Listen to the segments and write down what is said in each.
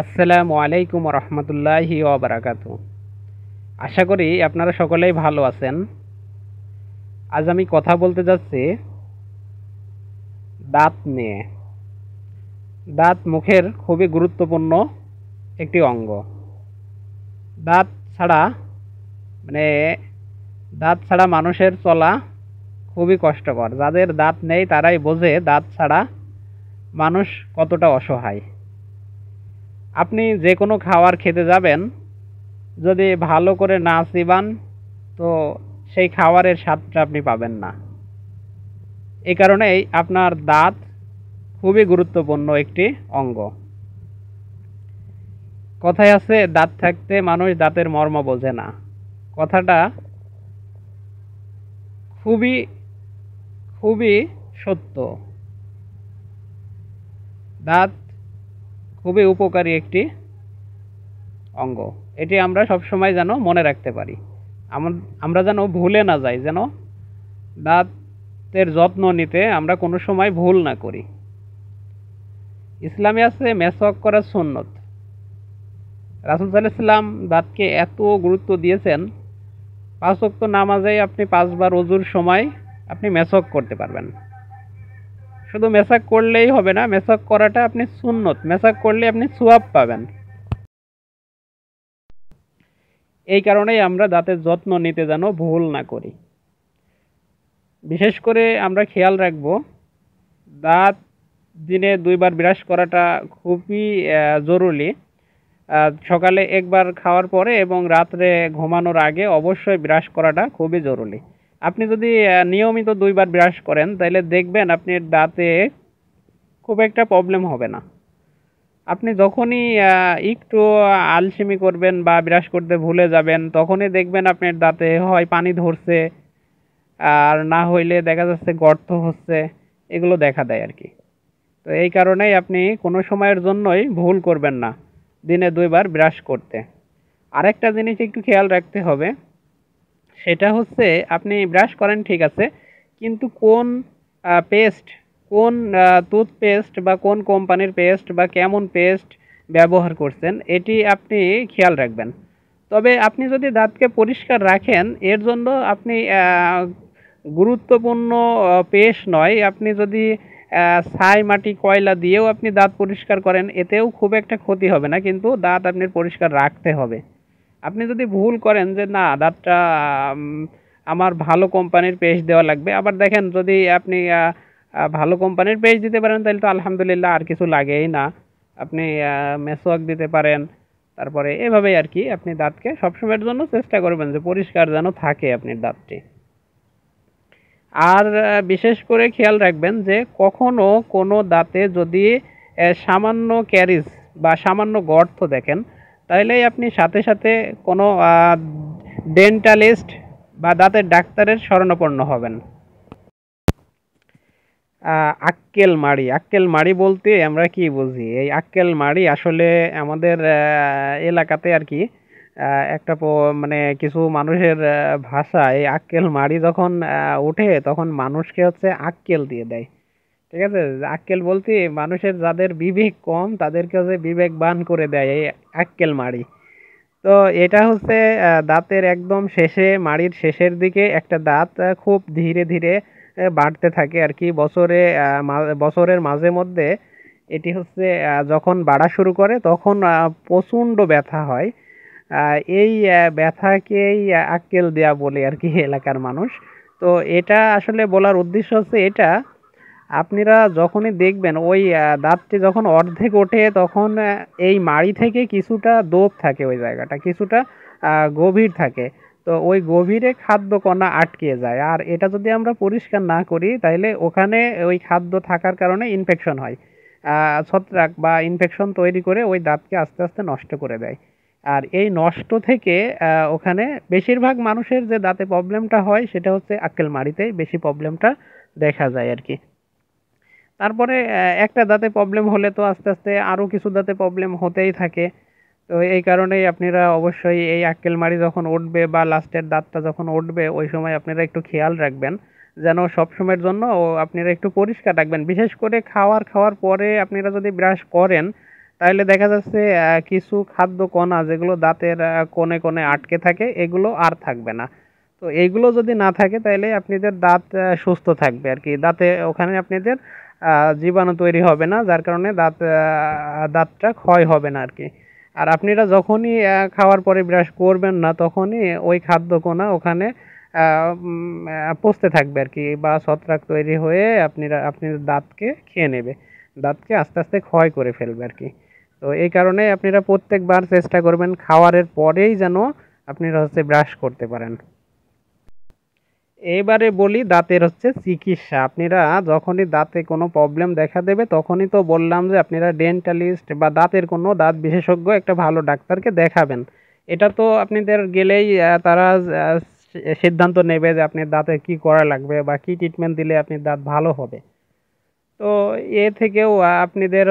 আসসালামু আলাইকুম রহমতুল্লাহি ওবারাকাতু। আশা করি আপনারা সকলেই ভালো আছেন। আজ আমি কথা বলতে যাচ্ছি দাঁত নিয়ে। দাঁত মুখের খুবই গুরুত্বপূর্ণ একটি অঙ্গ। দাঁত ছাড়া মানে দাঁত ছাড়া মানুষের চলা খুবই কষ্টকর। যাদের দাঁত নেই তারাই বোঝে দাঁত ছাড়া মানুষ কতটা অসহায়। আপনি যে কোনো খাবার খেতে যাবেন, যদি ভালো করে না চিবান তো সেই খাবারের স্বাদটা আপনি পাবেন না। এই কারণেই আপনার দাঁত খুবই গুরুত্বপূর্ণ একটি অঙ্গ। কথায় আছে দাঁত থাকতে মানুষ দাঁতের মর্ম বোঝে না। কথাটা খুবই খুবই সত্য। দাঁত খুবই উপকারী একটি অঙ্গ। এটি আমরা সবসময় যেন মনে রাখতে পারি। আমরা যেন ভুলে না যাই, যেন দাঁতের যত্ন নিতে আমরা কোনো সময় ভুল না করি। ইসলামে আছে মেসওয়াক করা সুন্নত। রাসূল সাল্লাল্লাহু আলাইহি ওয়াসাল্লাম দাঁতকে এত গুরুত্ব দিয়েছেন, ৫ ওয়াক্ত নামাজে আপনি ৫ বার ওযুর সময় আপনি মেসওয়াক করতে পারবেন। শুধু মেসওয়াক করলেই হবে না, মেসওয়াক করাটা আপনি সুন্নত। মেসওয়াক করলে আপনি সওয়াব পাবেন। এই কারণেই আমরা দাঁতের যত্ন নিতে যেন ভুল না করি। বিশেষ করে আমরা খেয়াল রাখব, দাঁত দিনে ২ বার ব্রাশ করাটা খুবই জরুরি। সকালে একবার খাওয়ার পরে এবং রাত্রে ঘুমানোর আগে অবশ্যই ব্রাশ করাটা খুবই জরুরি। আপনি যদি নিয়মিত ২ বার ব্রাশ করেন তাহলে দেখবেন আপনার দাঁতে খুব একটা প্রবলেম হবে না। আপনি যখনই একটু আলসেমি করবেন বা ব্রাশ করতে ভুলে যাবেন, তখনই দেখবেন আপনার দাঁতে হয় পানি ধরছে, আর না হইলে দেখা যাচ্ছে গর্ত হচ্ছে। এগুলো দেখা দেয় আরকি। তো এই কারণেই আপনি কোনো সময়ের জন্যই ভুল করবেন না দিনে ২ বার ব্রাশ করতে। আরেকটা জিনিস একটু খেয়াল রাখতে হবে, সেটা হচ্ছে আপনি ব্রাশ করেন ঠিক আছে, কিন্তু কোন পেস্ট, কোন টুথপেস্ট বা কোন কোম্পানির পেস্ট বা কেমন পেস্ট ব্যবহার করছেন এটি আপনি খেয়াল রাখবেন। তবে আপনি যদি দাঁতকে পরিষ্কার রাখেন, এর জন্য আপনি গুরুত্বপূর্ণ পেস্ট নয়, আপনি যদি ছাই, মাটি, কয়লা দিয়েও আপনি দাঁত পরিষ্কার করেন এতেও খুব একটা ক্ষতি হবে না, কিন্তু দাঁত আপনার পরিষ্কার রাখতে হবে। আপনি যদি ভুল করেন যে না দাঁতটা আমার ভালো কোম্পানির পেস্ট দেওয়া লাগবে, আবার দেখেন যদি আপনি ভালো কোম্পানির পেস্ট দিতে পারেন তাহলে তো আলহামদুলিল্লাহ, আর কিছু লাগেই না। আপনি মেসওয়াক দিতে পারেন। তারপরে এভাবেই আর কি আপনি দাঁতকে সবসময়ের জন্য চেষ্টা করবেন যে পরিষ্কার যেন থাকে আপনার দাঁতটি। আর বিশেষ করে খেয়াল রাখবেন যে কখনো কোনো দাঁতে যদি সামান্য ক্যারিজ বা সামান্য গর্ত দেখেন, তাহলেই আপনি সাথে সাথে কোনো ডেন্টালিস্ট বা দাঁতের ডাক্তারের শরণাপন্ন হবেন। আক্কেল মাড়ি, আক্কেল মাড়ি বলতে আমরা কি বুঝি? এই আক্কেল মাড়ি আসলে আমাদের এলাকাতে আর কি একটা মানে কিছু মানুষের ভাষায় এই আক্কেল মাড়ি যখন ওঠে তখন মানুষকে হচ্ছে আক্কেল দিয়ে দেয়। ঠিক আছে? আক্কেল বলতে মানুষের যাদের বিবেক কম তাদেরকে হচ্ছে বিবেকবান করে দেয় এই আক্কেল মাড়ি। তো এটা হচ্ছে দাঁতের একদম শেষে, মাড়ির শেষের দিকে একটা দাঁত খুব ধীরে ধীরে বাড়তে থাকে আর কি। বছরের মাঝে মধ্যে এটি হচ্ছে যখন বাড়া শুরু করে তখন প্রচণ্ড ব্যথা হয়। এই ব্যথাকেই আক্কেল দেয়া বলে আর কি এলাকার মানুষ। তো এটা আসলে বলার উদ্দেশ্য হচ্ছে এটা, আপনারা যখনই দেখবেন ওই দাঁতটি যখন অর্ধেক ওঠে তখন এই মাড়ি থেকে কিছুটা দোপ থাকে, ওই জায়গাটা কিছুটা গভীর থাকে। তো ওই গভীরে খাদ্যকণা আটকে যায়, আর এটা যদি আমরা পরিষ্কার না করি তাহলে ওখানে ওই খাদ্য থাকার কারণে ইনফেকশন হয়। ছত্রাক বা ইনফেকশন তৈরি করে ওই দাঁতকে আস্তে আস্তে নষ্ট করে দেয়। আর এই নষ্ট থেকে ওখানে বেশিরভাগ মানুষের যে দাঁতে প্রবলেমটা হয় সেটা হচ্ছে আক্কেল মাড়িতেই বেশি প্রবলেমটা দেখা যায় আর কি। তারপরে একটা দাঁতে প্রবলেম হলে তো আস্তে আস্তে আরও কিছু দাঁতে প্রবলেম হতেই থাকে। তো এই কারণেই আপনারা অবশ্যই এই আক্কেল মাড়ি যখন উঠবে বা লাস্টের দাঁতটা যখন উঠবে ওই সময় আপনারা একটু খেয়াল রাখবেন যেন সবসময়ের জন্য আপনারা একটু পরিষ্কার রাখবেন। বিশেষ করে খাওয়ার পরে আপনারা যদি ব্রাশ করেন তাহলে দেখা যাচ্ছে কিছু খাদ্য কণা যেগুলো দাঁতের কোণে কোণে আটকে থাকে এগুলো আর থাকবে না। তো এইগুলো যদি না থাকে তাহলে আপনাদের দাঁত সুস্থ থাকবে আর কি, দাঁতে ওখানে আপনাদের জীবাণু তৈরি হবে না, যার কারণে দাঁতটা ক্ষয় হবে না আর কি। আর আপনারা যখনই খাওয়ার পরে ব্রাশ করবেন না তখনই ওই খাদ্যকণা ওখানে পচতে থাকবে আর কি, বা ছত্রাক তৈরি হয়ে আপনার দাঁতকে খেয়ে নেবে, দাঁতকে আস্তে আস্তে ক্ষয় করে ফেলবে আর কি। তো এই কারণে আপনারা প্রত্যেকবার চেষ্টা করবেন খাওয়ারের পরেই যেন আপনারা ব্রাশ করতে পারেন। এবারে বলি দাঁতের চিকিৎসা। আপনারা যখনই দাঁতে কোনো প্রবলেম দেখা দেবে তখনই তো বললাম যে আপনারা ডেন্টালিস্ট বা দাঁতের কোনো দাঁত বিশেষজ্ঞ একটা ভালো ডাক্তারকে দেখাবেন। এটা তো আপনাদের গেলেই তারা সিদ্ধান্ত নেবে যে আপনার দাঁতে কি করা লাগবে বা কি ট্রিটমেন্ট দিলে আপনার দাঁত ভালো হবে। তো এ থেকেও আপনাদের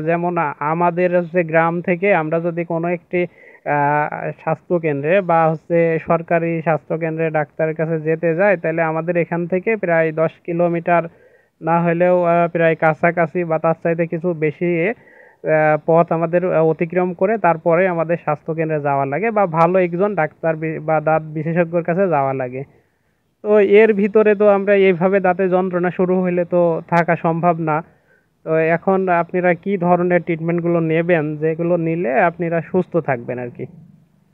যেমন আমাদের গ্রাম থেকে আমরা যদি কোনো একটি আহ, স্বাস্থ্যকেন্দ্রে বা সরকারি স্বাস্থ্যকেন্দ্রে ডাক্তারের কাছে যেতে যাই, তাহলে আমাদের এখান থেকে প্রায় 10 কিলোমিটার না হলেও প্রায় কাছাকাছি বা তার চাইতে কিছু বেশি পথ আমাদের অতিক্রম করে তারপরে আমাদের স্বাস্থ্যকেন্দ্রে যাওয়া লাগে বা ভালো একজন ডাক্তার বা দাঁত বিশেষজ্ঞর কাছে যাওয়া লাগে। তো এর ভিতরে তো আমরা এইভাবে দাঁতে যন্ত্রণা শুরু হইলে তো থাকা সম্ভব না। তো এখন আপনারা কি ধরনের ট্রিটমেন্টগুলো নেবেন যেগুলো নিলে আপনারা সুস্থ থাকবেন আর কি?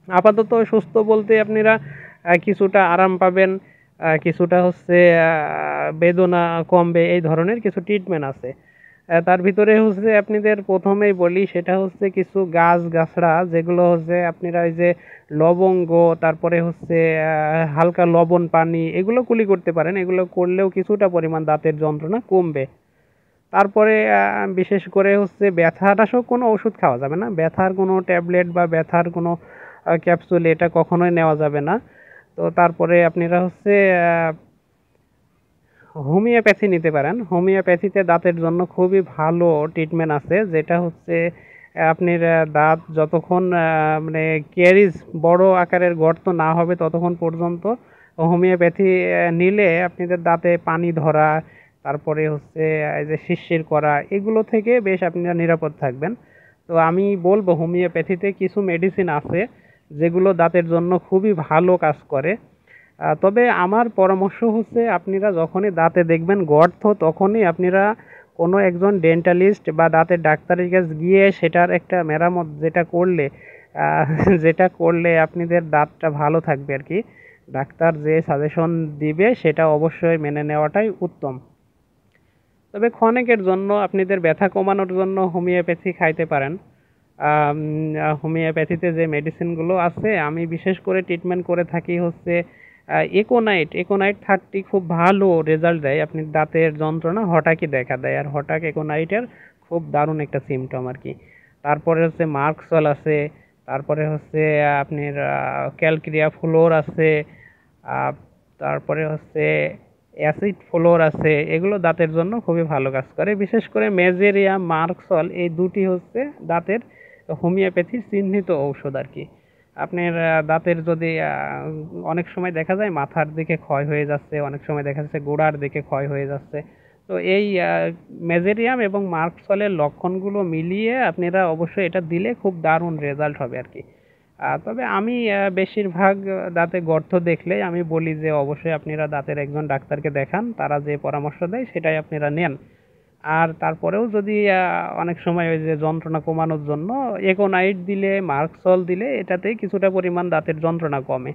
আপাতত সুস্থ বলতে আপনারা কিছুটা আরাম পাবেন, কিছুটা বেদনা কমবে, এই ধরনের কিছু ট্রিটমেন্ট আছে। তার ভিতরে আপনাদের প্রথমেই বলি সেটা কিছু গাছ গাছড়া যেগুলো আপনারা ওই যে লবঙ্গ, তারপরে হালকা লবণ পানি এগুলো কুলি করতে পারেন, এগুলো করলেও কিছুটা পরিমাণ দাঁতের যন্ত্রণা কমবে। তারপরে বিশেষ করে ব্যথানাশক কোনো ওষুধ খাওয়া যাবে না, ব্যথার কোনো ট্যাবলেট বা ব্যথার কোনো ক্যাপসুল এটা কখনোই নেওয়া যাবে না। তো তারপরে আপনারা হোমিওপ্যাথি নিতে পারেন। হোমিওপ্যাথিতে দাঁতের জন্য খুবই ভালো ট্রিটমেন্ট আছে, যেটা আপনার দাঁত যতক্ষণ মানে ক্যারিজ বড় আকারের গর্ত না হবে ততক্ষণ পর্যন্ত হোমিওপ্যাথি নিলে আপনাদের দাঁতে পানি ধরা, তারপরে এই যে শিরশির করা, এগুলো থেকে বেশ আপনারা নিরাপদ থাকবেন। তো আমি বলবো হোমিওপ্যাথিতে কিছু মেডিসিন আছে যেগুলো দাঁতের জন্য খুবই ভালো কাজ করে। তবে আমার পরামর্শ আপনারা যখনই দাঁতে দেখবেন গর্ত তখনই আপনারা কোনো একজন ডেন্টালিস্ট বা দাঁতের ডাক্তারের কাছে গিয়ে সেটার একটা মেরামত যেটা করলে আহ, যেটা করলে আপনাদের দাঁতটা ভালো থাকবে আর কি। ডাক্তার যে সাজেশন দিবে সেটা অবশ্যই মেনে নেওয়াটাই উত্তম। তবে ক্ষণিকের জন্য আপনাদের ব্যথা কমানোর জন্য হোমিওপ্যাথি খাইতে পারেন। হোমিওপ্যাথিতে যে মেডিসিনগুলো আছে আমি বিশেষ করে ট্রিটমেন্ট করে থাকি একোনাইট। একোনাইট 30 খুব ভালো রেজাল্ট দেয়, আপনি দাঁতের যন্ত্রণা হঠাৎই দেখা দেয়, আর হঠাৎ একোনাইটের খুব দারুণ একটা সিমটম আর কি। তারপরে মার্কসল আছে, তারপরে আপনার ক্যালক্রিয়া ফ্লোর আছে, আহ, তারপরে অ্যাসিড ফ্লোর আছে, এগুলো দাঁতের জন্য খুবই ভালো কাজ করে। বিশেষ করে মেজেরিয়া মার্কসল এই দুটি দাঁতের হোমিওপ্যাথির চিহ্নিত ঔষধ আর কি। আপনার দাঁতের যদি অনেক সময় দেখা যায় মাথার দিকে ক্ষয় হয়ে যাচ্ছে, অনেক সময় দেখা যাচ্ছে গোড়ার দিকে ক্ষয় হয়ে যাচ্ছে, তো এই মেজেরিয়াম এবং মার্কসলের লক্ষণগুলো মিলিয়ে আপনারা অবশ্যই এটা দিলে খুব দারুণ রেজাল্ট হবে আর কি। তবে আমি বেশিরভাগ দাঁতে গর্ত দেখলে আমি বলি যে অবশ্যই আপনারা দাঁতের একজন ডাক্তারকে দেখান, তারা যে পরামর্শ দেয় সেটাই আপনারা নেন। আর তারপরেও যদি অনেক সময় ওই যে যন্ত্রণা কমানোর জন্য একোনাইট দিলে, মার্কসল দিলে এটাতেই কিছুটা পরিমাণ দাঁতের যন্ত্রণা কমে।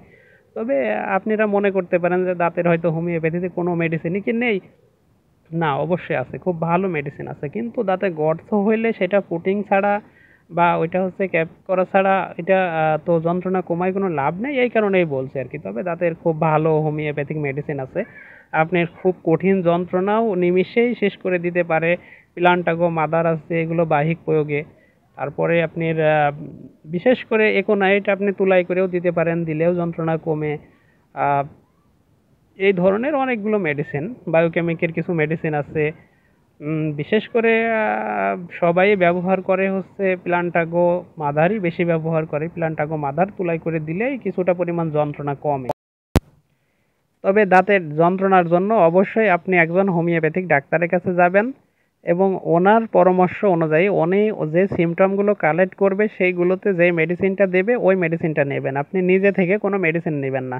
তবে আপনারা মনে করতে পারেন যে দাঁতের হয়তো হোমিওপ্যাথিতে কোনো মেডিসিনই কি নেই, না অবশ্যই আছে, খুব ভালো মেডিসিন আছে, কিন্তু দাঁতে গর্ত হইলে সেটা পুটিং ছাড়া বা ওইটা ক্যাপ করা ছাড়া এটা তো যন্ত্রণা কমায় কোনো লাভ নেই, এই কারণেই বলছি আর কি। তবে দাঁতের খুব ভালো হোমিওপ্যাথিক মেডিসিন আছে, আপনার খুব কঠিন যন্ত্রণাও নিমিষেই শেষ করে দিতে পারে। প্লান্টাগো মাদার আছে, এগুলো বাহিক প্রয়োগে। তারপরে আপনার বিশেষ করে একোনাইট আপনি তুলাই করেও দিতে পারেন, দিলেও যন্ত্রণা কমে। আহ, এই ধরনের অনেকগুলো মেডিসিন, বায়োকেমিকের কিছু মেডিসিন আছে। বিশেষ করে সবাই ব্যবহার করে প্লান্টাগো মাদারই বেশি ব্যবহার করে, প্লান্টাগো মাদার তুলাই করে দিলেই কিছুটা পরিমাণ যন্ত্রণা কমে। তবে দাঁতের যন্ত্রণার জন্য অবশ্যই আপনি একজন হোমিওপ্যাথিক ডাক্তারের কাছে যাবেন এবং ওনার পরামর্শ অনুযায়ী উনি যে সিমটমগুলো কালেক্ট করবে সেইগুলোতে যে মেডিসিনটা দেবে ওই মেডিসিনটা নেবেন। আপনি নিজে থেকে কোনো মেডিসিন নেবেন না।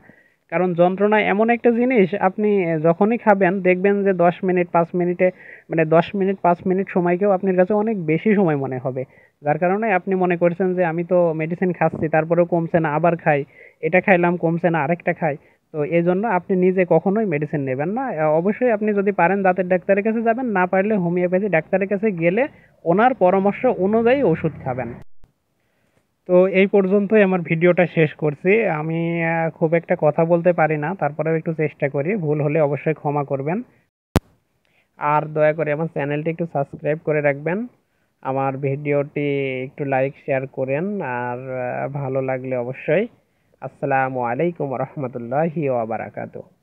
কারণ যন্ত্রণা এমন একটা জিনিস, আপনি যখনই খাবেন দেখবেন যে 10 মিনিট 5 মিনিটে, মানে 10 মিনিট 5 মিনিট সময়কেও আপনার কাছে অনেক বেশি সময় মনে হবে। যার কারণে আপনি মনে করছেন যে আমি তো মেডিসিন খাচ্ছি তারপরেও কমছে না, আবার খাই, এটা খাইলাম কমছে না আরেকটা খাই। তো এজন্য আপনি নিজে কখনোই মেডিসিন নেবেন না। অবশ্যই আপনি যদি পারেন দাঁতের ডাক্তারের কাছে যাবেন, না পারলে হোমিওপ্যাথি ডাক্তারের কাছে গেলে ওনার পরামর্শ অনুযায়ী ওষুধ খাবেন। তো এই পর্যন্তই আমার ভিডিওটা শেষ করছি। আমি খুব একটা কথা বলতে পারি না, তারপরেও একটু চেষ্টা করি। ভুল হলে অবশ্যই ক্ষমা করবেন। আর দয়া করে আমার চ্যানেলটি একটু সাবস্ক্রাইব করে রাখবেন। আমার ভিডিওটি একটু লাইক শেয়ার করেন। আর ভালো লাগলে অবশ্যই। আসসালামু আলাইকুম রহমতুল্লাহি ওয়া বারাকাতুহু।